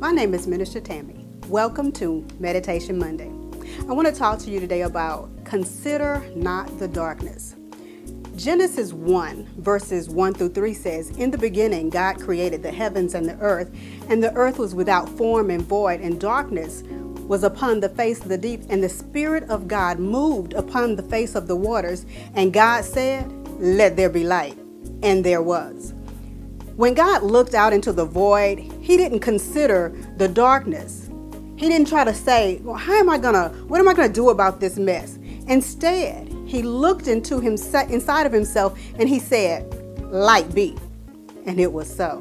My name is Minister Tammy. Welcome to Meditation Monday. I want to talk to you today about consider not the darkness. Genesis 1 verses 1 through 3 says, "In the beginning God created the heavens and the earth was without form and void, and darkness was upon the face of the deep, and the Spirit of God moved upon the face of the waters. And God said, Let there be light. And there was." When God looked out into the void, He didn't consider the darkness. He didn't try to say, well, what am I gonna do about this mess? Instead, He looked into inside of Himself and He said, "Light be." And it was so.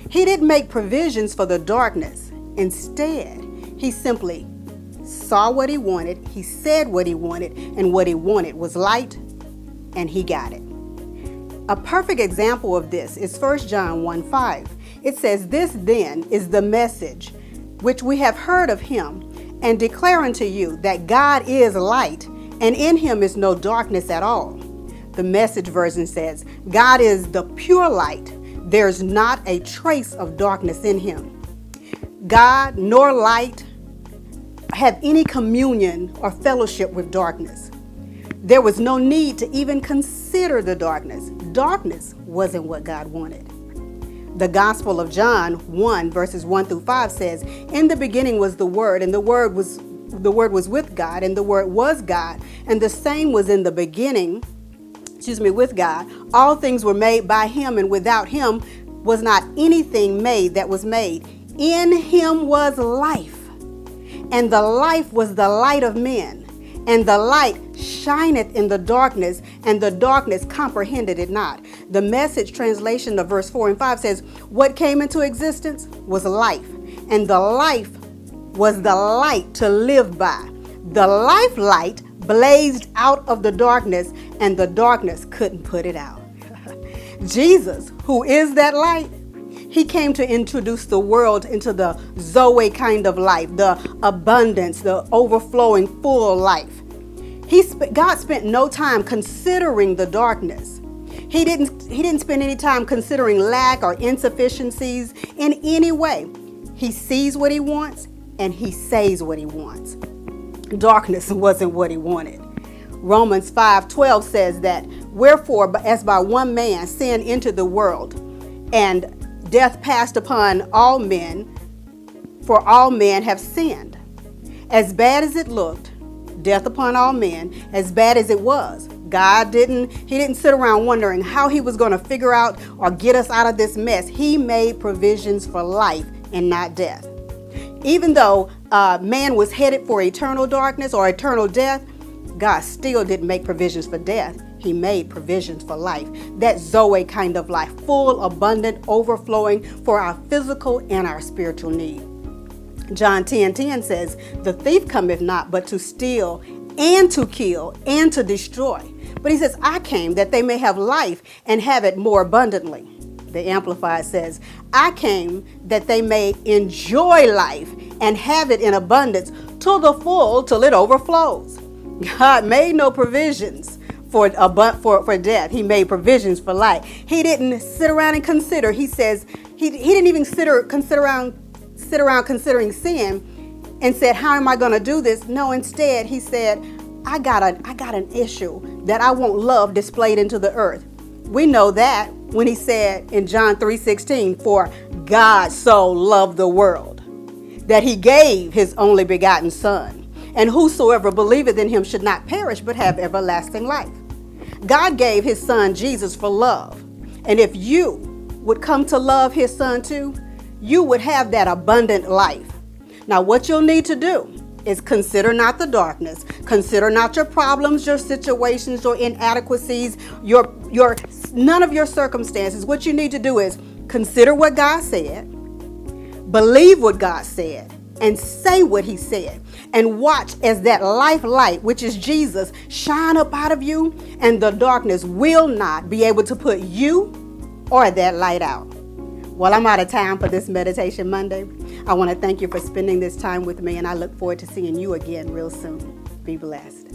He didn't make provisions for the darkness. Instead, He simply saw what He wanted, He said what He wanted, and what He wanted was light, and He got it. A perfect example of this is 1 John 1:5. It says, "This then is the message which we have heard of Him, and declare unto you that God is light, and in Him is no darkness at all." The Message version says, "God is the pure light. There's not a trace of darkness in Him." God nor light have any communion or fellowship with darkness. There was no need to even consider the darkness. Darkness wasn't what God wanted. The Gospel of John 1 verses 1 through 5 says, "In the beginning was the Word, and the Word was with God, and the Word was God, and the same was in the beginning, with God. All things were made by Him, and without Him was not anything made that was made. In Him was life, and the life was the light of men. And the light shineth in the darkness, and the darkness comprehended it not." The Message translation of verse 4 and 5 says, "What came into existence was life, and the life was the light to live by. The life light blazed out of the darkness, and the darkness couldn't put it out." Jesus, who is that light, He came to introduce the world into the Zoe kind of life, the abundance, the overflowing, full life. God spent no time considering the darkness. He didn't spend any time considering lack or insufficiencies in any way. He sees what He wants and He says what He wants. Darkness wasn't what He wanted. Romans 5:12 says that, "Wherefore, as by one man sin entered the world, and death passed upon all men, for all men have sinned." As bad as it looked, death upon all men, as bad as it was, God didn't sit around wondering how He was going to figure out or get us out of this mess. He made provisions for life and not death. Even though man was headed for eternal darkness or eternal death, God still didn't make provisions for death. He made provisions for life. That Zoe kind of life, full, abundant, overflowing for our physical and our spiritual need. John 10:10 says, "The thief cometh not but to steal and to kill and to destroy. But He says, I came that they may have life and have it more abundantly." The Amplified says, "I came that they may enjoy life and have it in abundance to the full till it overflows." God made no provisions for death. He made provisions for life. He didn't sit around and consider. He says he didn't even sit around considering sin and said, "How am I going to do this?" No, instead He said, I got an issue that I want love displayed into the earth. We know that when He said in John 3:16, "For God so loved the world that He gave His only begotten Son, and whosoever believeth in Him should not perish but have everlasting life." God gave His Son Jesus for love. And if you would come to love His Son too, you would have that abundant life. Now, what you'll need to do is consider not the darkness. Consider not your problems, your situations, your inadequacies, none of your circumstances. What you need to do is consider what God said, believe what God said, and say what He said, and watch as that life light, which is Jesus, shine up out of you, and the darkness will not be able to put you or that light out. Well, I'm out of time for this Meditation Monday. I want to thank you for spending this time with me, and I look forward to seeing you again real soon. Be blessed.